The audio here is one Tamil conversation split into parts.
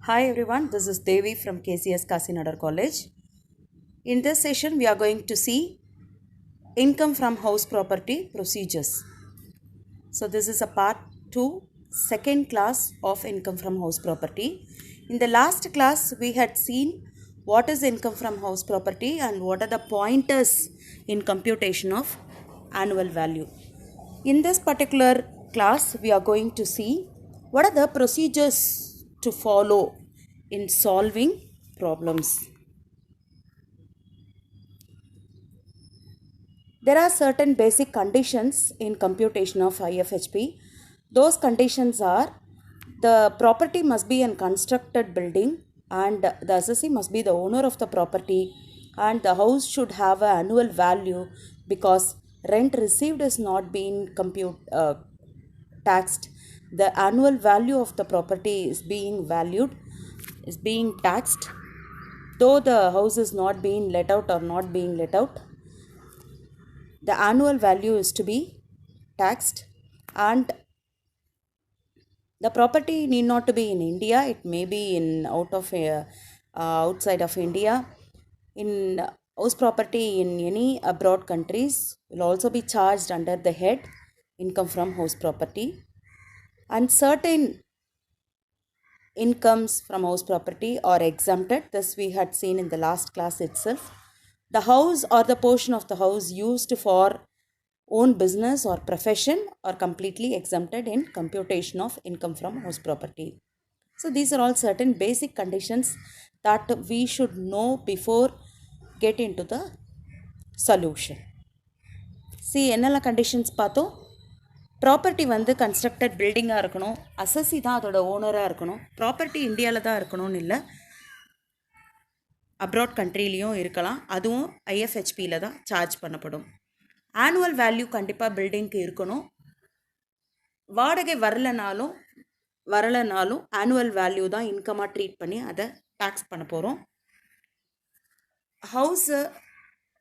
Hi everyone, this is Devi from KCS Kasinadar College. In this session, we are going to see income from house property procedures. So, this is a part 2, second class of income from house property. In the last class, we had seen what is income from house property and what are the pointers in computation of annual value. In this particular class, we are going to see what are the procedures to follow in solving problems. There are certain basic conditions in computation of IFHP. Those conditions are the property must be a constructed building and the assessee must be the owner of the property and the house should have an annual value because rent received is not being taxed. The annual value of the property is being valued, is being taxed, though the house is not being let out or not being let out. The annual value is to be taxed, and the property need not to be in India. It may be in outside of India. In house property in any abroad countries will also be charged under the head income from house property, and certain incomes from house property are exempted. This we had seen in the last class itself. The house or the portion of the house used for own business or profession are completely exempted in computation of income from house property. So these are all certain basic conditions that we should know before get into the solution. See, என்னெல்லாம் கண்டிஷன்ஸ் பார்த்தோம். ப்ராப்பர்ட்டி வந்து கன்ஸ்ட்ரக்டட் பில்டிங்காக இருக்கணும், அசஸி தான் அதோட ஓனராக இருக்கணும், ப்ராப்பர்ட்டி இந்தியாவில் தான் இருக்கணும்னு இல்லை, அப்ராட் கண்ட்ரிலையும் இருக்கலாம், அதுவும் ஐஎஃப்ஹெச்பியில் தான் சார்ஜ் பண்ணப்படும். ஆனுவல் வேல்யூ கண்டிப்பாக பில்டிங்க்கு இருக்கணும். வாடகை வரலைனாலும் ஆனுவல் வேல்யூ தான் இன்கமாக ட்ரீட் பண்ணி அதை டேக்ஸ் பண்ண போகிறோம். ஹவுஸு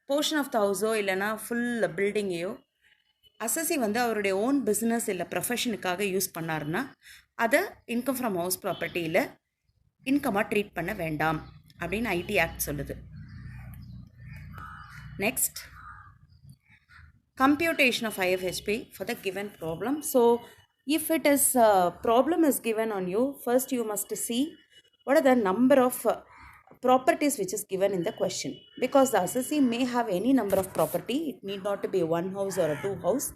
போர்ஷன் ஆஃப் த ஹவுஸோ இல்லைனா ஃபுல் பில்டிங்கையோ அசஸி வந்து அவருடைய ஓன் பிஸ்னஸ் இல்லை ப்ரொஃபஷனுக்காக யூஸ் பண்ணாருன்னா அதை இன்கம் ஃப்ரம் ஹவுஸ் ப்ராப்பர்ட்டியில் இன்கமாக ட்ரீட் பண்ண வேண்டாம் அப்படின்னு ஐடி ஆக்ட் சொல்லுது. Next, computation of IFHP for the given problem. So if it is problem is given on you, first you must see what are the number of properties which is given in the question, because the assessee may have any number of property. It need not to be one house or a two house,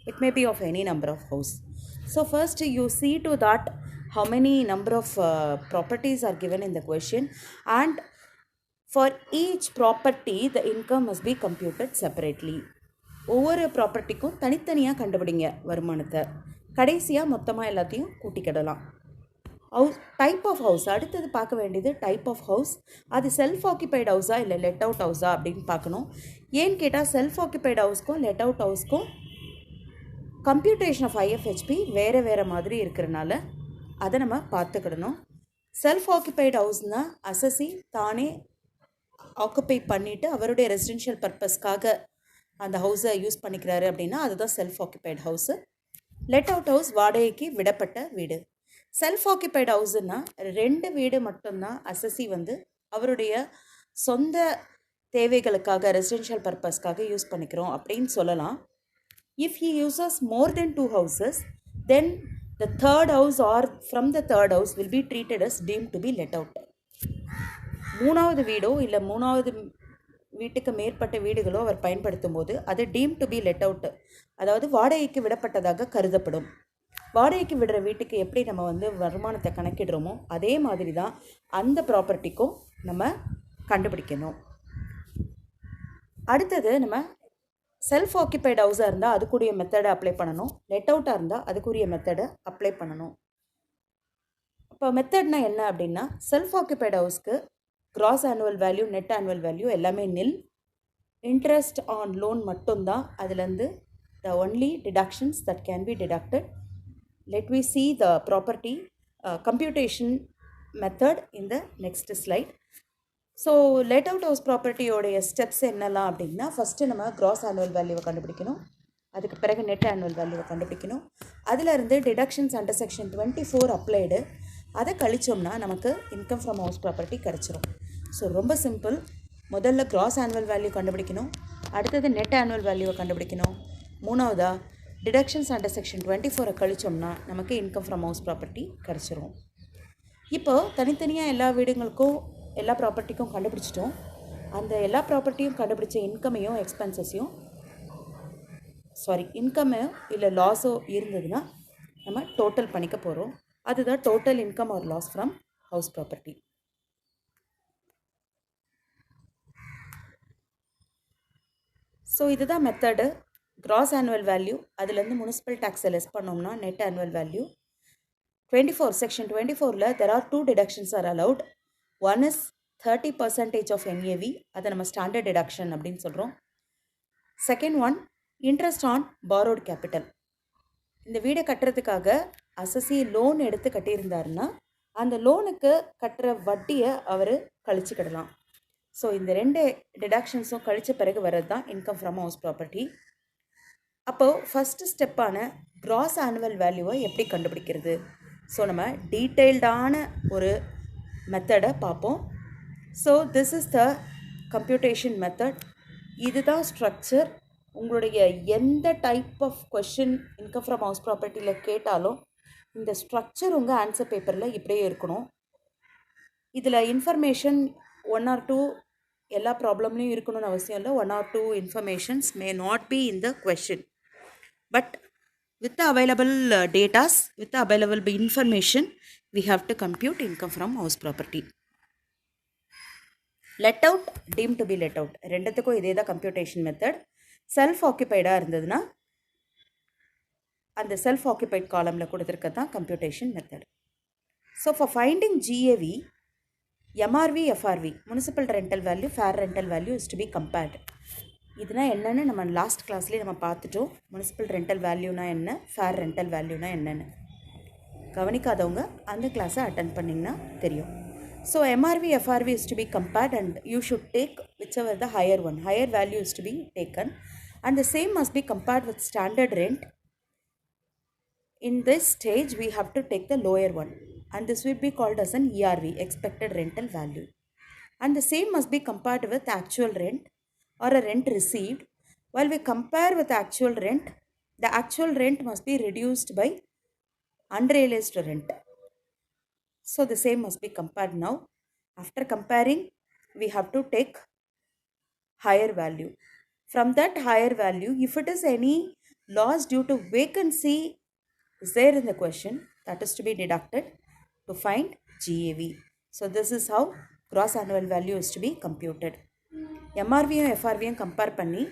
it may be of any number of house. So first you see to that how many number of properties are given in the question, and for each property the income must be computed separately. ஒவ்வொரு ப்ராப்பர்ட்டிக்கும் தனித்தனியாக கண்டுபிடிங்க வருமானத்தை, கடைசியாக மொத்தமாக எல்லாத்தையும் கூட்டிக்கிடலாம். ஹவுஸ் டைப் ஆஃப் ஹவுஸ் அடுத்தது பார்க்க வேண்டியது டைப் ஆஃப் ஹவுஸ். அது செல்ஃப் ஆக்கியபைடு ஹவுஸா இல்லை லெட் அவுட் ஹவுஸா அப்படின்னு பார்க்கணும். ஏன்னு கேட்டால் செல்ஃப் ஆக்கியபைடு ஹவுஸ்க்கும் லெட் அவுட் ஹவுஸ்க்கும் கம்ப்யூட்டேஷன் ஆஃப் ஐஎஃப்ஹெச்பி வேறு மாதிரி இருக்கிறனால அதை நம்ம பார்த்துக்கிடணும். செல்ஃப் ஆக்கியபைடு ஹவுஸ்னால் அசஸி தானே ஆக்குப்பை பண்ணிவிட்டு அவருடைய ரெசிடென்ஷியல் பர்பஸ்க்காக அந்த ஹவுஸை யூஸ் பண்ணிக்கிறாரு அப்படின்னா அதுதான் self occupied house. Let out house வாடகைக்கு விடப்பட்ட வீடு. செல்ஃப் ஆக்கியபைடு ஹவுஸுன்னா 2 வீடு மட்டும்தான் அசஸி வந்து அவருடைய சொந்த தேவைகளுக்காக ரெசிடென்ஷியல் பர்பஸ்க்காக யூஸ் பண்ணிக்கிறோம் அப்படின்னு சொல்லலாம். If he uses more then 2 houses, then the third house or from the third house will be treated as deemed to be let out. 3வது வீடோ இல்லை 3வது வீட்டுக்கு மேற்பட்ட வீடுகளோ அவர் பயன்படுத்தும் போது அது deemed to be let out, அதாவது வாடகைக்கு விடப்பட்டதாக கருதப்படும். வாடகைக்கு விடுற வீட்டுக்கு எப்படி நம்ம வந்து வருமானத்தை கணக்கிடுறோமோ அதே மாதிரி தான் அந்த ப்ராப்பர்ட்டிக்கும் நம்ம கண்டுபிடிக்கணும். அடுத்தது நம்ம செல்ஃப் ஆக்கியபைடு ஹவுஸாக இருந்தால் அதுக்குரிய மெத்தடை அப்ளை பண்ணணும், லெட் அவுட்டாக இருந்தால் அதுக்குரிய மெத்தடை அப்ளை பண்ணணும். இப்போ மெத்தட்னா என்ன அப்படின்னா, செல்ஃப் ஆக்கியபைடு ஹவுஸ்க்கு gross annual value net annual value எல்லாமே நில், இன்ட்ரெஸ்ட் ஆன் லோன் மட்டும்தான் அதுலேருந்து the only deductions that can be deducted. Let me see the property computation method in the next slide. So let out house ப்ராப்பர்ட்டியோடைய ஸ்டெப்ஸ் என்னெல்லாம் அப்படின்னா, ஃபஸ்ட்டு நம்ம கிராஸ் ஆனுவல் வேல்யூவை கண்டுபிடிக்கணும், அதுக்கு பிறகு நெட் ஆனுவல் வேல்யூவை கண்டுபிடிக்கணும், அதிலிருந்து டிடக்ஷன்ஸ் அண்டர் செக்ஷன் 24 அப்ளைடு, அதை கழிச்சோம்னா நமக்கு இன்கம் ஃப்ரம் ஹவுஸ் ப்ராப்பர்ட்டி கிடச்சிரும். ஸோ ரொம்ப சிம்பிள். முதல்ல கிராஸ் ஆனுவல் வேல்யூ கண்டுபிடிக்கணும், அடுத்தது நெட் ஆனுவல் வேல்யூவை கண்டுபிடிக்கணும், மூணாவதாக டிடக்ஷன்ஸ் அண்டர் செக்ஷன் 24 கழிச்சோம்னா நமக்கு இன்கம் ஃப்ரம் ஹவுஸ் ப்ராப்பர்ட்டி கிடச்சிரும். இப்போது தனித்தனியாக எல்லா வீடுங்களுக்கும் எல்லா ப்ராப்பர்ட்டிக்கும் கண்டுபிடிச்சிட்டோம். அந்த எல்லா ப்ராப்பர்ட்டியும் கண்டுபிடிச்ச இன்கமையும் எக்ஸ்பென்சஸையும் இன்கம்மோ இல்லை லாஸோ இருந்ததுன்னா நம்ம டோட்டல் பண்ணிக்க போகிறோம். அதுதான் total income or loss from house property. So இதுதான் மெத்தடு. கிராஸ் ஆனுவல் வேல்யூ அதுலேருந்து முனிசிபல் டேக்ஸை லெஸ் பண்ணோம்னா நெட் ஆனுவல் வேல்யூ. 24 செக்ஷன் 24ல் there are 2 deductions are allowed. One is 30% of NAV, அதை நம்ம ஸ்டாண்டர்ட் டிடக்ஷன் அப்படின்னு சொல்கிறோம். Second one interest on borrowed capital. இந்த வீடை கட்டுறதுக்காக அசசி லோன் எடுத்து கட்டியிருந்தாருன்னா அந்த லோனுக்கு கட்டுற வட்டியை அவர் கழிச்சுக்கிடலாம். ஸோ இந்த ரெண்டு டிடக்ஷன்ஸும் கழித்த பிறகு வர்றது தான் இன்கம் ஃப்ரம் ஹவுஸ் ப்ராப்பர்ட்டி. அப்போது ஃபஸ்ட்டு ஸ்டெப்பான கிராஸ் ஆனுவல் வேல்யூவை எப்படி கண்டுபிடிக்கிறது? ஸோ நம்ம டீட்டெயில்டான ஒரு மெத்தடை பார்ப்போம். So this is the computation method. இதுதான் ஸ்ட்ரக்சர். உங்களுடைய எந்த type of question income from house ப்ராப்பர்ட்டியில் கேட்டாலும் இந்த ஸ்ட்ரக்சர் உங்கள் ஆன்சர் பேப்பரில் இப்படியே இருக்கணும். இதில் இன்ஃபர்மேஷன் 1 or 2 எல்லா ப்ராப்ளம்லையும் இருக்கணும்னு அவசியம் இல்லை. 1 or 2 informations may not be in the question. But with the available data, with the available information, we have to compute income from house property. Let out, deemed to be let out. ரெண்டுத்துக்கும் இதே தான் கம்ப்யூட்டேஷன் மெத்தட். செல்ஃப் ஆக்குபைடாக இருந்ததுன்னா அந்த செல்ஃப் ஆக்குபைட் காலமில் கொடுத்துருக்க தான் computation method. So for finding GAV, MRV, FRV, municipal rental value, fair rental value is to be compared. இதுனா என்னென்னு நம்ம லாஸ்ட் கிளாஸ்லேயே நம்ம பார்த்துட்டோம். முனிசிபல் ரெண்டல் வேல்யூனா என்ன, ஃபேர் ரெண்டல் வேல்யூனா என்னென்னு. கவனிக்காதவங்க அந்த கிளாஸை அட்டென்ட் பண்ணிங்கன்னா தெரியும். So MRV, FRV is to be compared and you should take whichever the higher one. Higher value is to be taken and the same must be compared with standard rent. In this stage we have to take the lower one and this will be called as an ERV, expected rental value. And the same must be compared with actual rent or a rent received. While we compare with actual rent, the actual rent must be reduced by unrealized rent. So the same must be compared now. After comparing, we have to take higher value. From that higher value, if it is any loss due to vacancy is there in the question, that is to be deducted to find GAV. So this is how gross annual value is to be computed. MRVயும் FRVயும் கம்பேர் பண்ணி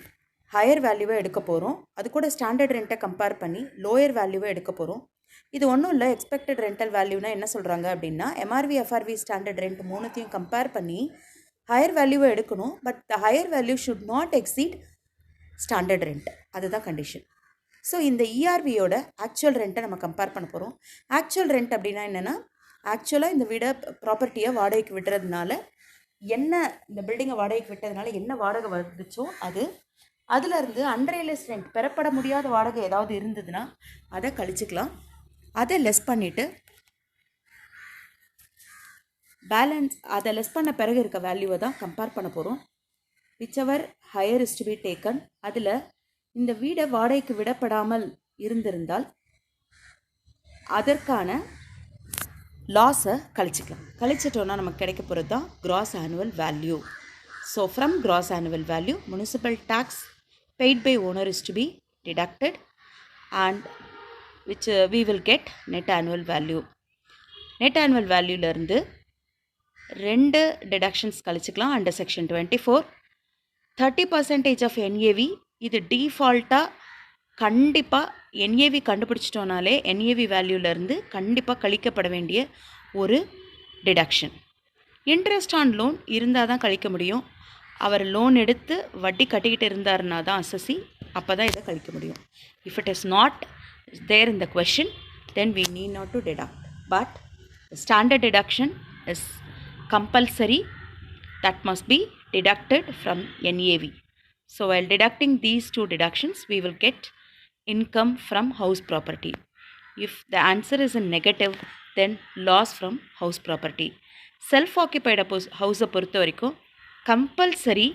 ஹையர் வேல்யூவை எடுக்க போகிறோம். அது கூட ஸ்டாண்டர்ட் ரெண்ட்டை கம்பேர் பண்ணி லோயர் வேல்யூவை எடுக்க போகிறோம். இது ஒன்றும் இல்லை. எக்ஸ்பெக்டட் ரெண்டல் வேல்யூனா என்ன சொல்கிறாங்க அப்படின்னா MRV, FRV, ஸ்டாண்டர்ட் ரெண்ட் மூணுத்தையும் கம்பேர் பண்ணி ஹையர் வேல்யூவை எடுக்கணும். But the higher value should not exceed standard rent. அதுதான் கண்டிஷன். ஸோ இந்த ERVயோட ஆக்சுவல் ரெண்ட்டை நம்ம கம்பேர் பண்ண போகிறோம். ஆக்சுவல் ரெண்ட் அப்படின்னா என்னென்னா, ஆக்சுவலாக இந்த வீடை ப்ராப்பர்ட்டியை வாடகைக்கு விடுறதுனால என்ன, இந்த பில்டிங்கை வாடகைக்கு விட்டதுனால என்ன வாடகை வந்துச்சோ அதுலேருந்து அன்ரியலைஸ் ரெண்ட், பெறப்பட முடியாத வாடகை ஏதாவது இருந்ததுன்னா அதை கழிச்சுக்கலாம். அதை லெஸ் பண்ணிவிட்டு பேலன்ஸ், அதை லெஸ் பண்ண பிறகு இருக்க வேல்யூவை தான் கம்பேர் பண்ண போகிறோம். whichever higher is to be taken. அதில் இந்த வீடை வாடகைக்கு விடப்படாமல் இருந்திருந்தால் அதற்கான லாஸை கழிச்சிக்கலாம். கழிச்சிட்டோன்னா நமக்கு கிடைக்க போகிறது தான் gross annual value. So from gross annual value municipal tax paid by owner is to be deducted and which we will get net annual value. net annual வேல்யூலேருந்து ரெண்டு டிடக்ஷன்ஸ் கழிச்சிக்கலாம் அண்டர் செக்ஷன் 24. 30% ஆஃப் NAV, இது டீஃபால்ட்டாக கண்டிப்பாக NAV கண்டுபிடிச்சிட்டோனாலே NAV வேல்யூலேருந்து கண்டிப்பாக கழிக்கப்பட வேண்டிய ஒரு டிடக்ஷன். இன்ட்ரெஸ்ட் ஆன் லோன் இருந்தால் தான் கழிக்க முடியும். அவர் லோன் எடுத்து வட்டி கட்டிக்கிட்டு இருந்தாருன்னா தான் அசசி, அப்போ தான் இதை கழிக்க முடியும். If it is not there in the question, then we need not to deduct. But the standard deduction is compulsory, that must be deducted from NAV. So while deducting these two deductions, we will get income from house property. If the answer is in negative, then loss from house property. Self occupied ஹவுஸை பொறுத்த வரைக்கும் கம்பல்சரி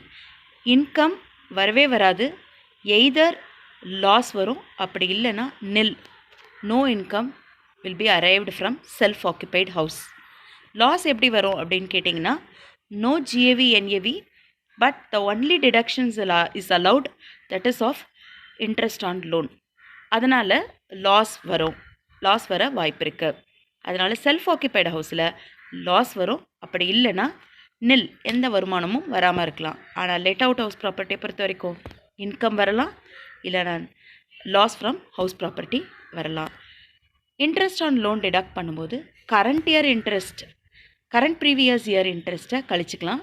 இன்கம் வரவே வராது. எய்தர் லாஸ் வரும், அப்படி இல்லைன்னா nil, no income will be arrived from self occupied house. Loss எப்படி வரும் அப்படின்னு கேட்டிங்கன்னா, no GAV NAV, but the only deductions is allowed, that is of interest on loan. அதனால் லாஸ் வர வாய்ப்பு இருக்குது. அதனால் செல்ஃப் ஆக்கியபைடு ஹவுஸில் லாஸ் வரும், அப்படி இல்லைன்னா நில், எந்த வருமானமும் வராமல் இருக்கலாம். ஆனால் லெட் அவுட் ஹவுஸ் ப்ராப்பர்ட்டியை பொறுத்த வரைக்கும் இன்கம் வரலாம், இல்லைனா லாஸ் ஃப்ரம் ஹவுஸ் ப்ராப்பர்ட்டி வரலாம். இன்ட்ரெஸ்ட் ஆன் லோன் டிடக்ட் பண்ணும்போது கரண்ட் ப்ரீவியஸ் இயர் இன்ட்ரெஸ்ட்டை கழிச்சிக்கலாம்.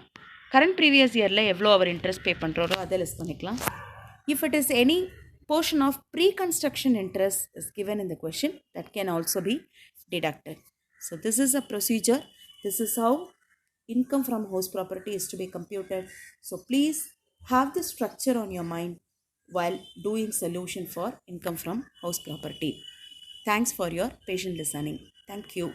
கரண்ட் ப்ரீவியஸ் இயரில் எவ்வளோ அவர் இன்ட்ரெஸ்ட் பே பண்ணுறோரோ அதை லெஸ் பண்ணிக்கலாம். If it is any portion of pre-construction interest is given in the question, that can also be deducted. So this is a procedure. This is how income from house property is to be computed. So please have this structure on your mind while doing solution for income from house property. Thanks for your patient listening. Thank you.